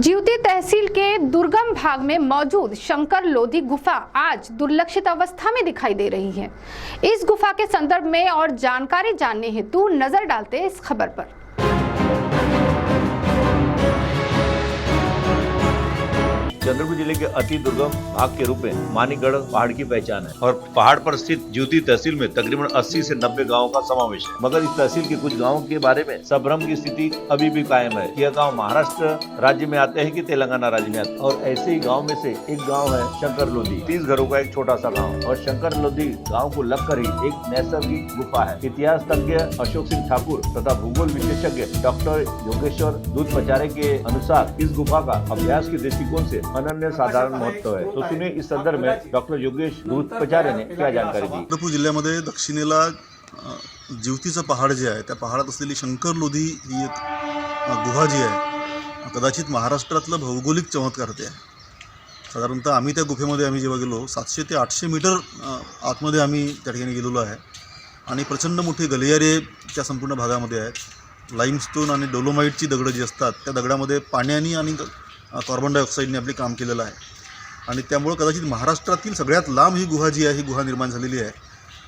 जीवती तहसील के दुर्गम भाग में मौजूद शंकर लोधी गुफा आज दुर्लक्षित अवस्था में दिखाई दे रही है। इस गुफा के संदर्भ में और जानकारी जानने हेतु नजर डालते हैं इस खबर पर। चंद्रपुर जिले के अति दुर्गम भाग के रूप में मानिकगढ़ पहाड़ की पहचान है और पहाड़ पर स्थित ज्योति तहसील में तकरीबन 80 से 90 गांवों का समावेश है। मगर इस तहसील के कुछ गांवों के बारे में संभ्रम की स्थिति अभी भी कायम है। यह गांव महाराष्ट्र राज्य में आते हैं कि तेलंगाना राज्य में आते हैं। और ऐसे ही गाँव में से एक गाँव है शंकर लोधी, 30 घरों का एक छोटा सा गाँव। और शंकर लोधी गाँव को लगकर ही एक नैसर्गिक गुफा है। इतिहास तज्ञ अशोक सिंह ठाकुर तथा भूगोल विशेषज्ञ डॉक्टर योगेश्वर दूधपचारे के अनुसार इस गुफा का अभ्यास के दृष्टिकोण से अनन्य साधारण महत्व है। तो सुनिए इस संदर्भ में डॉक्टर योगेश दूधपचारे ने क्या जानकारी दी। चंद्रपूर जिल्ह्यामध्ये दक्षिणेला जीवतीचं पहाड जे आहे त्या पहाडात असलेली शंकर लोधी ही एक गुहा जी आहे कदाचित महाराष्ट्रातलं भौगोलिक चमत्कार ते आहे। साधारणतः आम्ही त्या गुफेमध्ये आम्ही जेव्हा गेलो 700 ते 800 मीटर आतमध्ये आम्ही त्या ठिकाणी गेलेलो आहे आणि प्रचंड मोठे गलियारे त्या संपूर्ण भागामध्ये आहेत। लाईमस्टोन आणि डोलोमाइटची दगडं जी असतात त्या दगडामध्ये पाण्याने आणि कार्बन डायऑक्साईडने आपले काम केलेलं आहे आणि त्यामुळे कदाचित महाराष्ट्रातील सगळ्यात लांब ही गुहा जी आहे ही गुहा निर्माण झालेली आहे।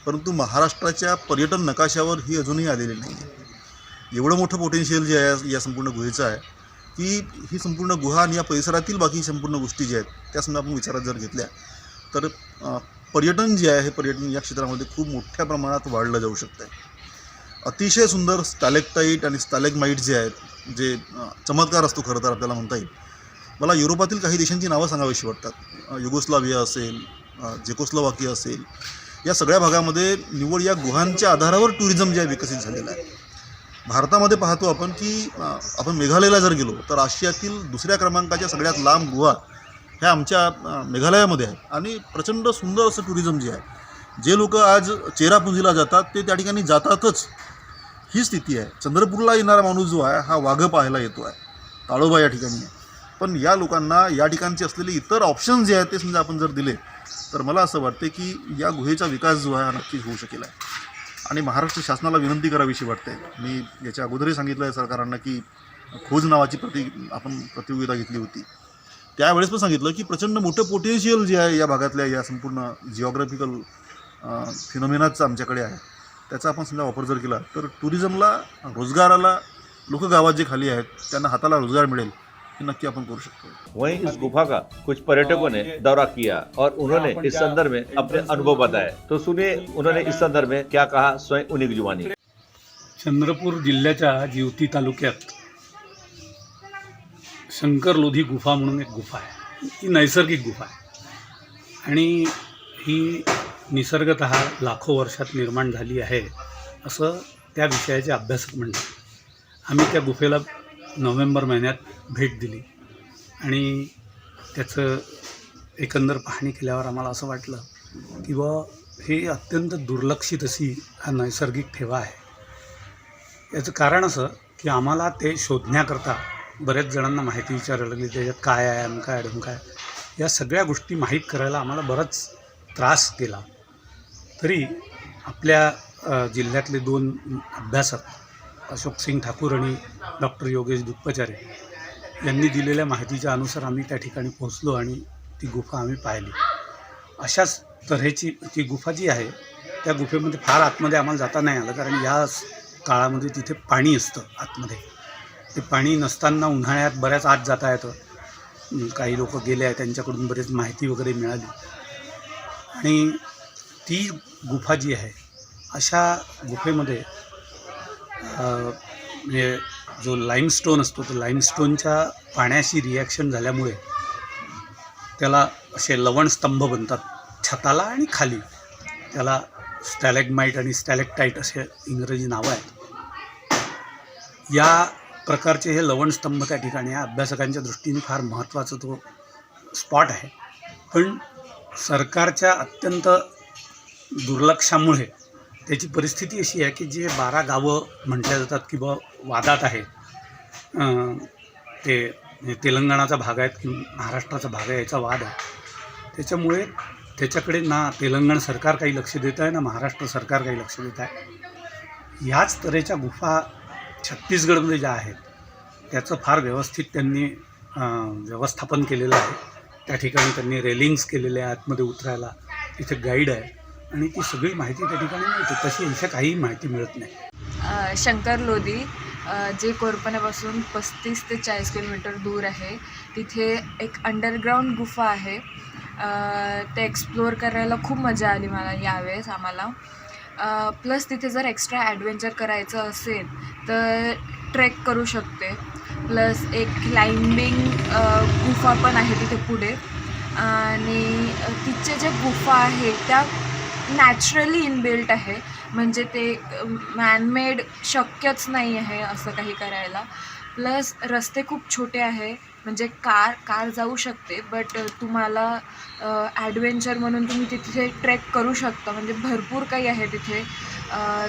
परंतु महाराष्ट्राच्या पर्यटन नकाशावर ही अजूनही आलेली नाही आहे। एवढं मोठं पोटेन्शियल जे आहे या संपूर्ण गुहेचं आहे की ही संपूर्ण गुहा आणि या परिसरातील बाकी संपूर्ण गोष्टी ज्या आहेत त्या समजा आपण विचारात जर घेतल्या तर पर्यटन जे आहे हे पर्यटन या क्षेत्रामध्ये खूप मोठ्या प्रमाणात वाढलं जाऊ शकतं आहे। अतिशय सुंदर स्टॅलेक्टाईट आणि स्टॅलेगमाइट जे आहेत जे चमत्कार असतो खरं तर आपल्याला म्हणता येईल। मला युरोपातील काही देशांची नावं सांगावीशी वाटतात। युगोस्लाविया असेल, झेकोस्लोवाकिया असेल, या सगळ्या भागामध्ये निव्वळ या गुहांच्या आधारावर टुरिझम जे आहे विकसित झालेलं आहे। भारतामध्ये पाहतो आपण की आपण मेघालयला जर गेलो तर आशियातील दुसऱ्या क्रमांकाच्या सगळ्यात लांब गुहा ह्या आमच्या मेघालयामध्ये आहेत आणि प्रचंड सुंदर असं टुरिझम जे आहे। जे लोक आज चेरापुंजीला जातात ते त्या ठिकाणी जातातच ही स्थिती आहे। चंद्रपूरला येणारा माणूस जो आहे हा वाघ पाहायला येतो आहे, ताळोबा या ठिकाणी आहे। पण या लोकांना या ठिकाणचे असलेले इतर ऑप्शन्स जे आहेत ते समजा आपण जर दिले तर मला असं वाटते की या गुहेचा विकास जो आहे हा नक्कीच होऊ शकेल आहे। आणि महाराष्ट्र शासनाला विनंती करावीशी वाटते। मी याच्या अगोदरही सांगितलं आहे सरकारांना की खोज नावाची आपण प्रतियोगिता घेतली होती त्यावेळेस पण सांगितलं की प्रचंड मोठं पोटेन्शियल जे आहे या भागातल्या या संपूर्ण जिओग्राफिकल फिनॉमिनाचं आमच्याकडे आहे त्याचा आपण समजा वापर जर केला तर टुरिझमला, रोजगाराला, लोक गावात जे खाली आहेत त्यांना हाताला रोजगार मिळेल नक्की अपन कर सकते हैं। वहीं इस गुफा का कुछ पर्यटकों ने दौरा किया और उन्होंने इस संदर्भ में अपने अनुभव बताए। तो सुनिए उन्होंने इस संदर्भ में क्या कहा स्वयं उन्हीं की जुबानी। चंद्रपूर जिल्ह्याच्या जीवती तालुक्यात शंकर लोधी गुफा म्हणून एक गुफा आहे। ही नैसर्गिक गुफा आहे आणि ही निसर्गतः लाखो वर्षात निर्माण झाली आहे असं त्या विषयाचे अभ्यासक म्हणतात। आम्ही त्या गुफेला नोव्हेंबर महिन्यात भेट दिली आणि त्याचं एकंदर पाहणी केल्यावर आम्हाला असं वाटलं की हे अत्यंत दुर्लक्षित अशी हा नैसर्गिक ठेवा आहे। याचं कारण असं की आम्हाला ते शोधण्याकरता बऱ्याच जणांना माहिती विचारायला लागली, त्याच्यात काय आहे, अमका आहे, ढमका आहे, या सगळ्या गोष्टी माहीत करायला आम्हाला बराच त्रास केला। तरी आपल्या जिल्ह्यातले 2 अभ्यासक अशोक सिंग ठाकूर आणि डॉक्टर योगेश दूधपचारे यांनी दिलेल्या माहितीच्या अनुसार आम्ही त्या ठिकाणी पोहोचलो आणि ती गुफा आम्ही पाहिली। अशाच तऱ्हेची ती गुफा जी आहे त्या गुफेमध्ये फार आतमध्ये आम्हाला जाता नाही आलं कारण या काळामध्ये तिथे पाणी असतं आतमध्ये। ते पाणी नसताना उन्हाळ्यात बऱ्याच आत जाता येतं। काही लोक गेले आहेत त्यांच्याकडून बरेच माहिती वगैरे मिळाली आणि ती गुफा जी आहे अशा गुफेमध्ये म्हणजे जो लाईमस्टोन असतो तो लाईमस्टोनच्या पाण्याशी रिॲक्शन झाल्यामुळे त्याला असे लवणस्तंभ बनतात छताला आणि खाली। त्याला स्टॅलेगमाइट आणि स्टॅलेक्टाईट असे इंग्रजी नावं आहेत। या प्रकारचे हे लवणस्तंभ त्या ठिकाणी अभ्यासकांच्या दृष्टीने फार महत्त्वाचा तो स्पॉट आहे। पण सरकारच्या अत्यंत दुर्लक्षामुळे त्याची परिस्थिती अशी आहे की जे 12 गावं म्हटल्या जातात किंवा वादात आहेत, ते तेलंगणाचा भाग आहे की महाराष्ट्राचा भाग आहे याचा वाद आहे। त्याच्यामुळे त्याच्याकडे ना तेलंगणा सरकार काही लक्ष देत आहे ना महाराष्ट्र सरकार काही लक्ष देत आहे। ह्याच तऱ्हेच्या गुफा छत्तीसगडमध्ये ज्या आहेत त्याचं फार व्यवस्थित त्यांनी व्यवस्थापन केलेलं आहे. त्या ठिकाणी त्यांनी रेलिंग्स केलेले आहे आतमध्ये उतरायला. तिथे गाईड आहे आणि ती सगळी माहिती त्या ठिकाणी मिळते. तशी इथे काही माहिती मिळत नाही. शंकर लोधी जे कोरपण्यापासून 35 ते 40 किलोमीटर दूर आहे. तिथे एक अंडरग्राऊंड गुफा आहे. ते एक्सप्लोअर करायला खूप मजा आली मला यावेळेस आम्हाला. प्लस तिथे जर एक्स्ट्रा ॲडव्हेंचर करायचं असेल तर ट्रेक करू शकते. प्लस एक क्लाइम्बिंग गुफा पण आहे तिथे पुढे. आणि तिचे जे गुफा आहे त्या नॅचरली इनबिल्ट आहे. म्हणजे ते मॅनमेड शक्यच नाही आहे असं काही करायला. प्लस रस्ते खूप छोटे आहे. म्हणजे कार जाऊ शकते, बट तुम्हाला ॲडव्हेंचर म्हणून तुम्ही तिथे ट्रेक करू शकता. म्हणजे भरपूर काही आहे तिथे.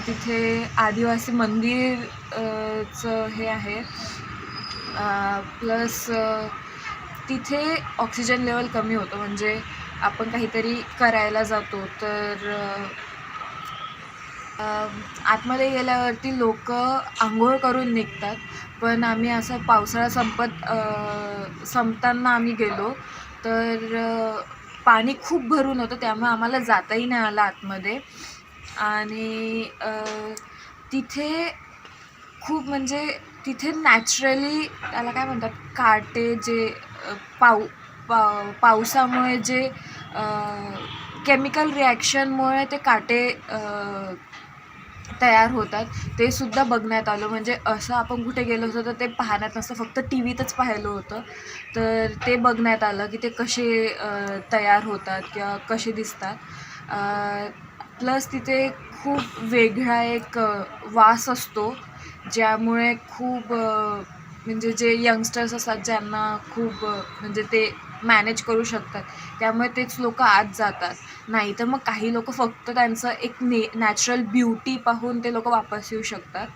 तिथे आदिवासी मंदिर चं हे आहे. प्लस तिथे ऑक्सिजन लेवल कमी होतं. म्हणजे आपण काहीतरी करायला जातो तर आतमध्ये गेल्यावरती लोक आंघोळ करून निघतात. पण आम्ही असं पावसाळा संपताना आम्ही गेलो तर पाणी खूप भरून होतं, त्यामुळे आम्हाला जाताही नाही आलं आतमध्ये. आणि तिथे खूप म्हणजे तिथे नॅचरली त्याला काय म्हणतात, काटे जे पावसामुळे जे केमिकल रिॲक्शनमुळे ते काटे तयार होतात ते सुद्धा बघण्यात आलं. म्हणजे असं आपण कुठे गेलो होतो तर ते पाहण्यात नसतं, फक्त टी व्हीतच पाहिलं होतं. तर ते बघण्यात आलं की ते कसे तयार होतात किंवा कसे दिसतात. प्लस तिथे खूप वेगळा एक वास असतो, ज्यामुळे खूप म्हणजे जे यंगस्टर्स असतात ज्यांना खूप म्हणजे ते मॅनेज करू शकतात, त्यामुळे तेच लोक आत जातात. नाही तर मग काही लोक फक्त त्यांचं एक नॅचरल ब्युटी पाहून ते लोक वापस येऊ शकतात.